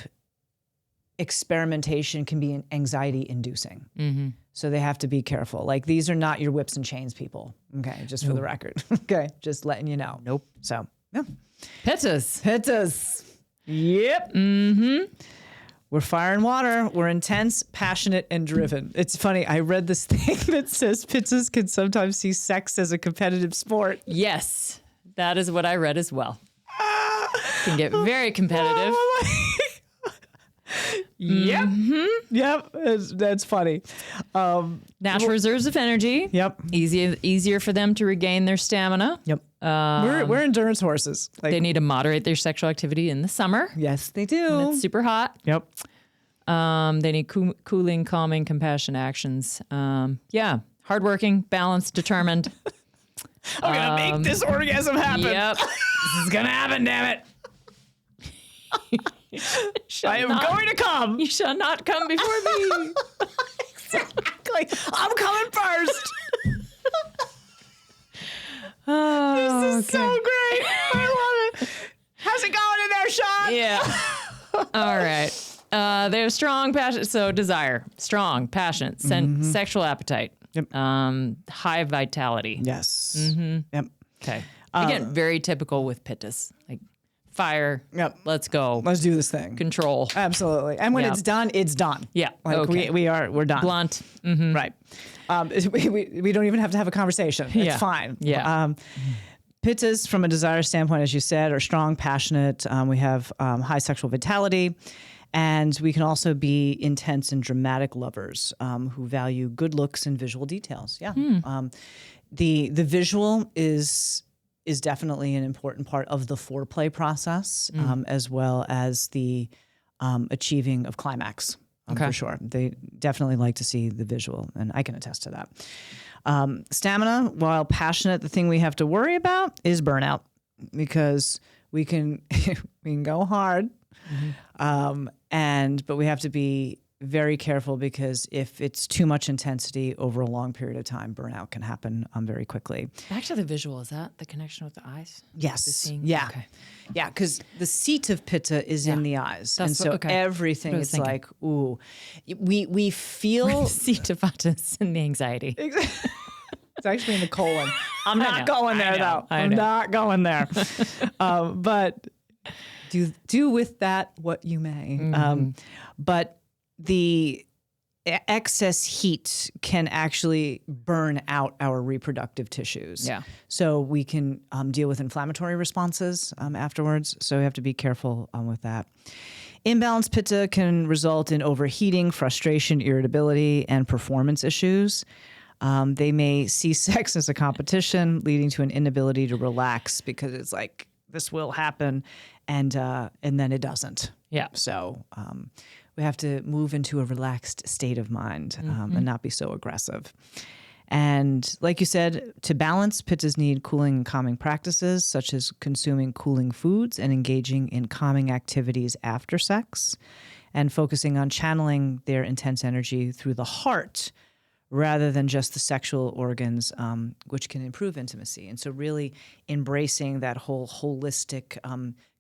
experimentation can be anxiety inducing. So they have to be careful. Like, these are not your whips and chains people. Okay. Just for the record. Okay. Just letting you know. Nope. So, yeah. Pittas. Yep. We're fire and water. We're intense, passionate, and driven. It's funny. I read this thing that says Pittas can sometimes see sex as a competitive sport. Yes. That is what I read as well. can get very competitive. Yep. Yep. That's funny. Natural reserves of energy. Yep. Easier for them to regain their stamina. Yep. We're endurance horses. Like, They need to moderate their sexual activity in the summer. yes, they When do. it's super hot. Yep. They need cooling, calming, compassion actions. Hardworking, balanced, determined. I'm going to make this orgasm happen. Yep. This is going to happen, damn it. I am going to come. You shall not come before me. Exactly. I'm coming first. Oh, This is so great. I love it. How's it going in there, Sean? Yeah. All right. They have strong passion. So desire, strong, passionate, sexual appetite, Yep. high vitality. Yes. Yep. Okay. Again, very typical with Pittas. Like fire. Yep. Let's go. Let's do this thing. Control. Absolutely. And when Yeah. it's done, it's done. Yeah. Like Okay. we're done. Blunt. Right. We don't even have to have a conversation. It's Yeah. fine. Yeah. Pittas, from a desire standpoint, as you said, are strong, passionate. We have high sexual vitality. And we can also be intense and dramatic lovers who value good looks and visual details. Yeah. The visual is definitely an important part of the foreplay process, as well as the achieving of climax. For sure. They definitely like to see the visual, and I can attest to that. Stamina, while passionate, the thing we have to worry about is burnout, because we can go hard, but we have to be very careful, because if it's too much intensity over a long period of time, burnout can happen very quickly. Back to the visual. Is that the connection with the eyes? Yes. seeing? Yeah. Okay. Yeah, because the seat of Pitta is in the eyes. That's and so okay. everything That's what I is was like, ooh, we feel... Seat of Vatas and the anxiety. It's actually in the colon. I'm not going there, though. I'm not going there. But do with that what you may. But the excess heat can actually burn out our reproductive tissues. Yeah. So we can deal with inflammatory responses afterwards. So we have to be careful with that. Imbalanced Pitta can result in overheating, frustration, irritability, and performance issues. They may see sex as a competition, leading to an inability to relax, because it's like, this will happen, and then it doesn't. Yeah. So we have to move into a relaxed state of mind and not be so aggressive. And like you said, to balance, Pittas need cooling and calming practices, such as consuming cooling foods and engaging in calming activities after sex, and focusing on channeling their intense energy through the heart rather than just the sexual organs, which can improve intimacy. And so really embracing that whole holistic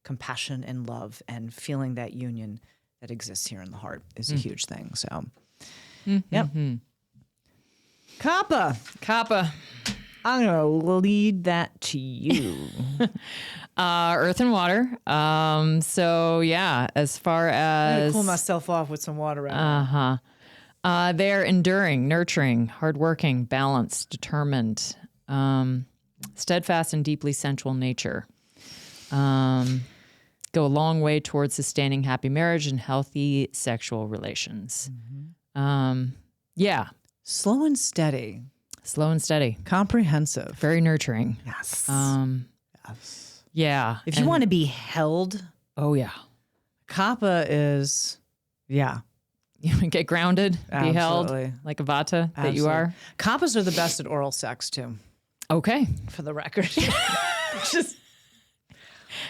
compassion and love, and feeling that union that exists here in the heart is a huge thing. So, yep. Kapha, I'm going to lead that to you. Earth and water. So yeah, as far I'm going as to cool myself off with some water right now. they are enduring, nurturing, hardworking, balanced, determined, steadfast, and deeply sensual nature. Go a long way towards sustaining happy marriage and healthy sexual relations. Yeah. Slow and steady. Slow and steady. Comprehensive. Very nurturing. Yes. Yes. Yeah. If you want to be held, oh yeah. Kapha is, yeah. You want to get grounded, be held Absolutely. like a Vata that you are. Kaphas are the best at oral sex too, Okay. for the record.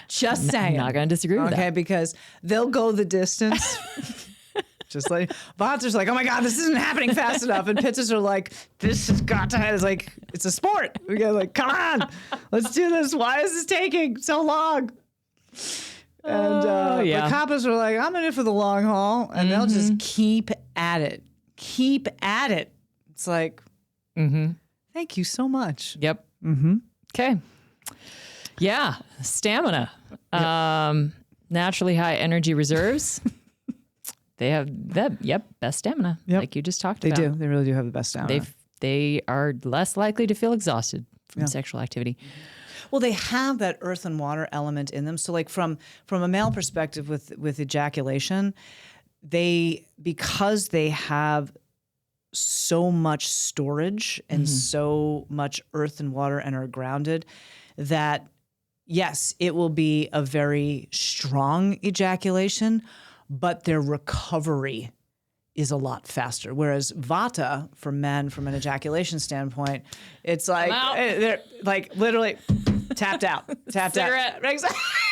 Just saying. Not going to disagree with Okay, that. because they'll go the distance. Just like Vatas are like, oh my God, this isn't happening fast enough. And Pittas are like, this has got to, it's like, it's a sport. We got like, come on, let's do this. Why is this taking so long? And the Kappas are like, I'm in it for the long haul. And they'll just keep at it. Keep at it. It's like, thank you so much. Yep. Okay. Yeah. Stamina. Naturally high energy reserves. They have that. Yep. Best stamina. Yep. Like you just talked They about. do. They really do have the best stamina. They are less likely to feel exhausted from sexual activity. Well, they have that earth and water element in them. So like from a male perspective with ejaculation, because they have so much storage and so much earth and water and are grounded, that yes, it will be a very strong ejaculation, but their recovery is a lot faster. Whereas Vata, for men, from an ejaculation standpoint, it's like they're like literally tapped out.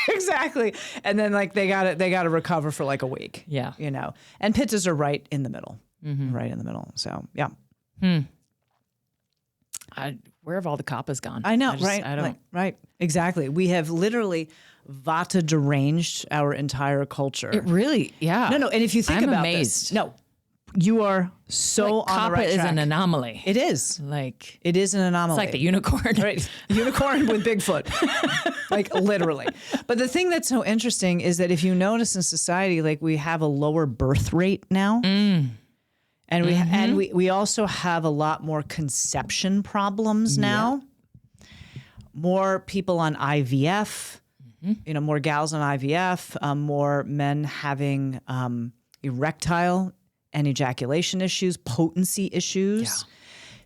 Exactly. And then like they gotta recover for like a week. Yeah. You know. And Pittas are right in the middle. Right in the middle. So yeah. Where have all the Kaphas gone? I know, right? I don't. Right. Exactly. We have literally Vata deranged our entire culture. It really, yeah. No. And if you think I'm about amazed. this, no, you are so Like, on the right Kapha is track. an anomaly. It is. Like, It is an anomaly. it's like the unicorn. Right. Unicorn with Bigfoot. Like literally. But the thing that's so interesting is that if you notice in society, like we have a lower birth rate now. And we also have a lot more conception problems now. More people on IVF, you know, more gals on IVF, more men having erectile and ejaculation issues, potency issues,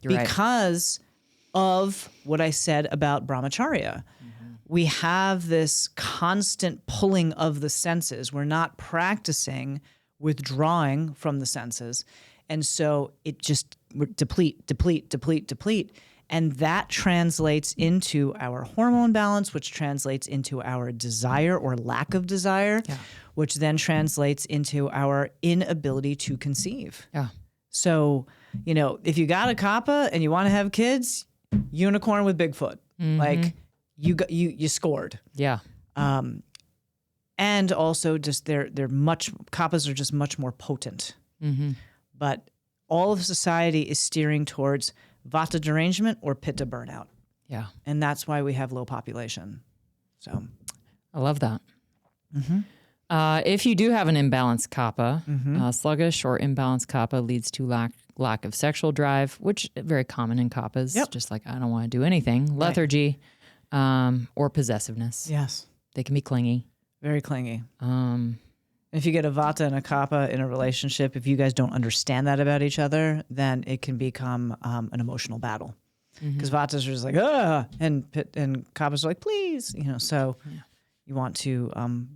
You're because of what I said about Brahmacharya. We have this constant pulling of the senses. We're not practicing withdrawing from the senses. And so it just deplete. And that translates into our hormone balance, which translates into our desire or lack of desire, which then translates into our inability to conceive. Yeah. So, you know, if you got a Kapha and you want to have kids, unicorn with Bigfoot, like you scored. Yeah. And also just Kaphas are just much more potent. But all of society is steering towards Vata derangement or Pitta burnout. Yeah. And that's why we have low population. So I love that. If you do have an imbalanced Kapha, sluggish or imbalanced Kapha leads to lack of sexual drive, which is very common in Kaphas. Just like, I don't want to do anything. Lethargy, or possessiveness. yes, They can be clingy. very clingy. If you get a Vata and a Kapha in a relationship, if you guys don't understand that about each other, then it can become an emotional battle. Because Vatas are just like, and Kaphas are like, please, you know. So you want to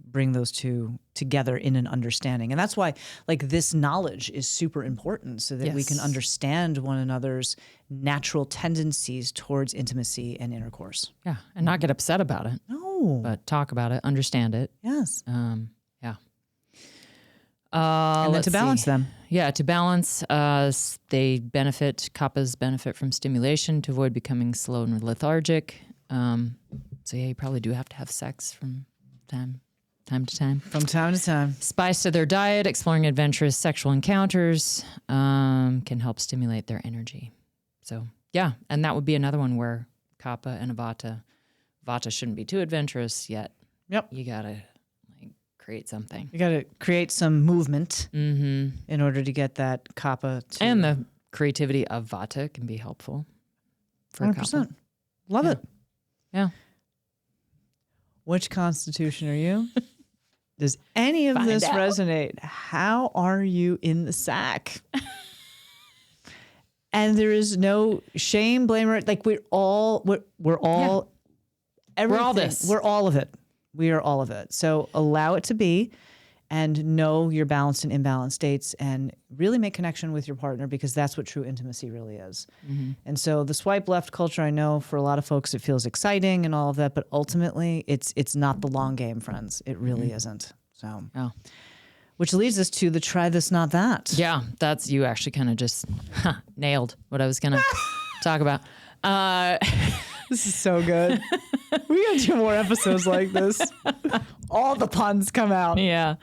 bring those two together in an understanding, and that's why like this knowledge is super important, so that we can understand one another's natural tendencies towards intimacy and intercourse. Yeah. And not get upset about it. No, But talk about it, understand it. yes, Yeah. and then to balance them. Yeah, to balance, Kaphas benefit from stimulation to avoid becoming slow and lethargic. So yeah, you probably do have to have sex from time to time. From time to time. Spice to their diet, exploring adventurous sexual encounters can help stimulate their energy. So yeah, and that would be another one where Kapha and a Vata shouldn't be too adventurous yet. Yep. You gotta create something. You got to create some movement in order to get that Kapha to... And the creativity of Vata can be helpful for 100%. Love it. Yeah. Which constitution are you? Does any of this resonate? How are you in the sack? And there is no shame, blame, or like we're all everything. We're all this. We're all of it. We are all of it. So allow it to be, and know your balanced and imbalanced states, and really make connection with your partner, because that's what true intimacy really is. And so the swipe left culture, I know for a lot of folks it feels exciting and all of that, but ultimately it's not the long game, friends. It really isn't. So, which leads us to the try this, not that. Yeah, that's, you actually kind of just nailed what I was going to talk about. This is so good. We gotta do more episodes like this. All the puns come out. Yeah.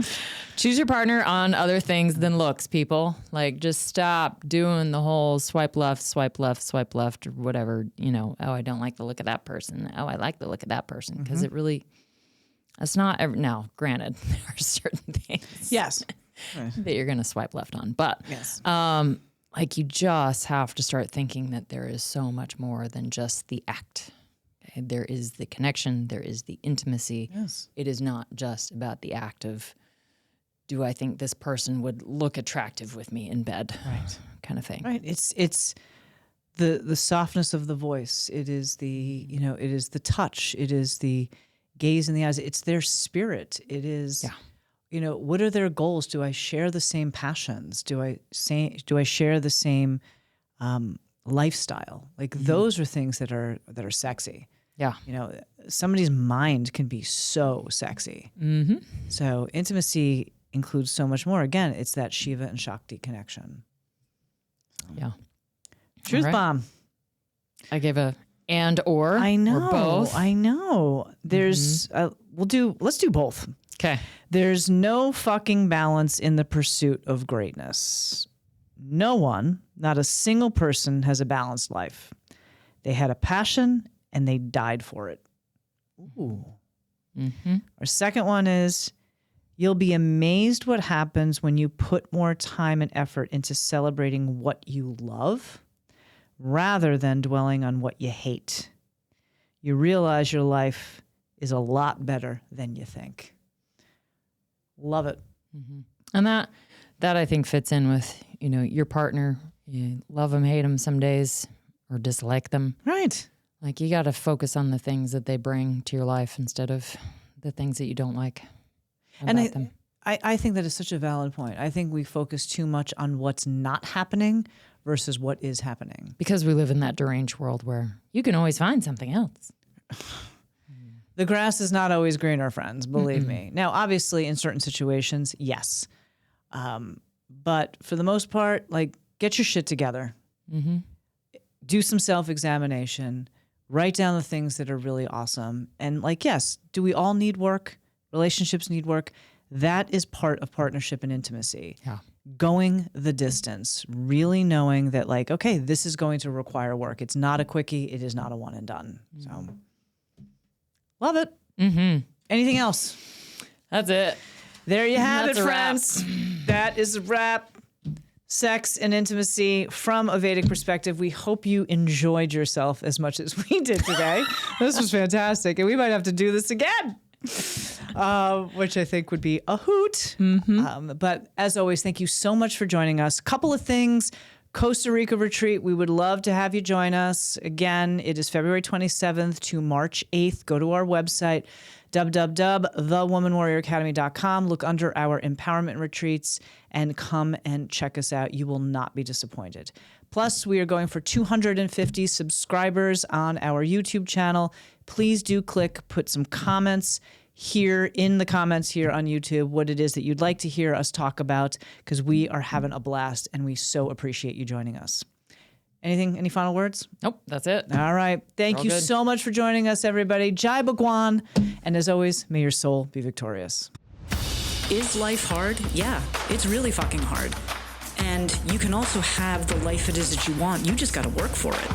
Choose your partner on other things than looks, people. Like, just stop doing the whole swipe left, or whatever, you know. Oh, I don't like the look of that person. Oh, I like the look of that person. Because it really, it's not, now, granted, there are certain things Yes. that you're going to swipe left on. But Yes. like, you just have to start thinking that there is so much more than just the act. There is the connection. There is the intimacy. Yes. It is not just about the act of, do I think this person would look attractive with me in bed? Right. Kind of thing. Right. It's the softness of the voice. It is it is the touch. It is the gaze in the eyes. It's their spirit. It is, what are their goals? Do I share the same passions? Do I share the same lifestyle? Like those are things that are sexy. Yeah. Somebody's mind can be so sexy. Mm-hmm. So intimacy includes so much more. Again, it's that Shiva and Shakti connection. Yeah. Truth All right. bomb. I gave a and or. I know. Or both. I know. There's let's do both. Okay. There's no fucking balance in the pursuit of greatness. No one, not a single person, has a balanced life. They had a passion and they died for it. Ooh. Mm-hmm. Our second one is, you'll be amazed what happens when you put more time and effort into celebrating what you love rather than dwelling on what you hate. You realize your life is a lot better than you think. Love it. Mm-hmm. And that I think fits in with, your partner. You love them, hate them some days, or dislike them. Right. Like you got to focus on the things that they bring to your life instead of the things that you don't like about them. I think that is such a valid point. I think we focus too much on what's not happening versus what is happening. Because we live in that deranged world where you can always find something else. The grass is not always greener, friends, believe me. Now, obviously, in certain situations, yes. But for the most part, like, get your shit together. Mm-hmm. Do some self-examination. Write down the things that are really awesome. And like, yes, do we all need work? Relationships need work. That is part of partnership and intimacy. Yeah. Going the distance, really knowing that like, okay, this is going to require work. It's not a quickie. It is not a one and done. So love it. Mm-hmm. Anything else? That's it. There you have That's it, a wrap. friends. That is a wrap. Sex and intimacy from a Vedic perspective. We hope you enjoyed yourself as much as we did today. This was fantastic. And we might have to do this again, which I think would be a hoot. Mm-hmm. But as always, thank you so much for joining us. Couple of things. Costa Rica retreat. We would love to have you join us. Again, it is February 27th to March 8th. Go to our website, www.thewomanwarrioracademy.com. Look under our empowerment retreats and come and check us out. You will not be disappointed. Plus, we are going for 250 subscribers on our YouTube channel. Please do put some comments here in the comments here on YouTube what it is that you'd like to hear us talk about, because we are having a blast and we so appreciate you joining us. Any final words? Nope, that's it. All right. Thank you so much for joining us, everybody. Jai Bhagwan. And as always, may your soul be victorious. Is life hard? Yeah, it's really fucking hard. And you can also have the life it is that you want. You just got to work for it.